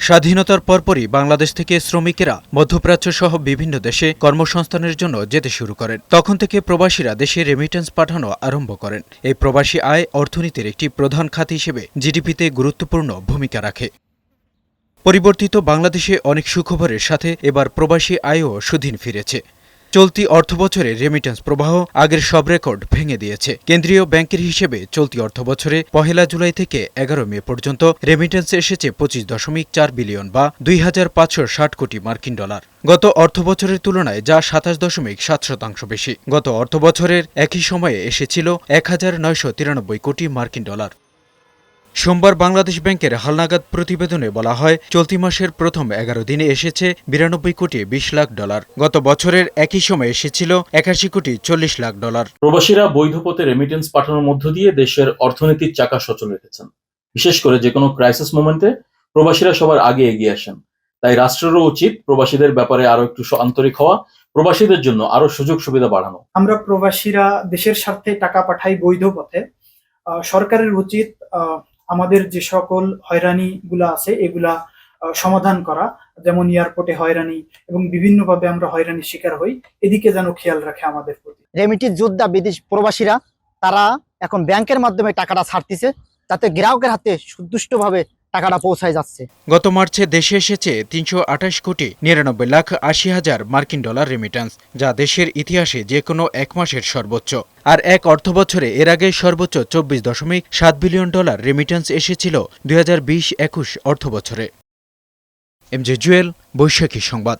স্বাধীনতার পরপরই বাংলাদেশ থেকে শ্রমিকেরা মধ্যপ্রাচ্য সহ বিভিন্ন দেশে কর্মসংস্থানের জন্য যেতে শুরু করেন। তখন থেকে প্রবাসীরা দেশে রেমিটেন্স পাঠানো আরম্ভ করেন। এই প্রবাসী আয় অর্থনীতির একটি প্রধান খাত হিসেবে জিডিপিতে গুরুত্বপূর্ণ ভূমিকা রাখে। পরিবর্তিত বাংলাদেশে অনেক সুখবরের সাথে এবার প্রবাসী আয়ও সুদিন ফিরেছে। চলতি অর্থবছরে রেমিটেন্স প্রবাহ আগের সব রেকর্ড ভেঙে দিয়েছে। কেন্দ্রীয় ব্যাংকের হিসেবে চলতি অর্থবছরে ১ জুলাই থেকে ১১ মে পর্যন্ত রেমিটেন্স এসেছে ২৫.৪ বিলিয়ন বা ২,৫৬০ কোটি মার্কিন ডলার। গত অর্থবছরের তুলনায় যা ২৭.৭% বেশি। গত অর্থবছরের একই সময়ে এসেছিল ১,৯৯৩ কোটি মার্কিন ডলার। সোমবার বাংলাদেশ ব্যাংকের হালনাগাদ প্রতিবেদনে বলা হয়, চলতি মাসের প্রথম ১১ দিনে এসেছে ৯২ কোটি ২০ লাখ ডলার। গত বছরের একই সময়ে এসেছিল ৮১ কোটি ৪০ লাখ ডলার। প্রবাসীরা বৈধ পথে রেমিটেন্স পাঠানোর মধ্য দিয়ে দেশের অর্থনীতির চাকা সচল রেখেছেন। বিশেষ করে যে কোনো ক্রাইসিস মোমেন্টে প্রবাসীরা সবার আগে এগিয়ে আসেন। তাই রাষ্ট্রেরও উচিত প্রবাসীদের ব্যাপারে আরো একটু আন্তরিক হওয়া, প্রবাসীদের জন্য আরো সুযোগ সুবিধা বাড়ানো। আমরা প্রবাসীরা দেশের স্বার্থে টাকা পাঠাই বৈধ পথে। সরকারের উচিত আমাদের যে সকল হয়রানিগুলো আছে এগুলা সমাধান করা, যেমন এয়ারপোর্টে হয়রানি এবং বিভিন্নভাবে আমরা হয়রানির শিকার হই, এদিকে যেন খেয়াল রাখে আমাদের প্রতি। রেমিটেন্স যোদ্ধা বিদেশ প্রবাসীরা তারা এখন ব্যাংকের মাধ্যমে টাকাটা ছাড়তেছে, যাতে গ্রাহকের হাতে সুদৃষ্টভাবে টাকাটা পৌঁছায় যাচ্ছে। গত মার্চে দেশে এসেছে ৩২৮ কোটি ৯৯ লাখ ৮০ হাজার মার্কিন ডলার রেমিটেন্স, যা দেশের ইতিহাসে যে কোনো এক মাসের সর্বোচ্চ। আর এক অর্থবছরে এর আগে সর্বোচ্চ ২৪.৭ বিলিয়ন ডলার রেমিটেন্স এসেছিল ২০২০-২১ অর্থবছরে। এমজে জুয়েল, বৈশাখী সংবাদ।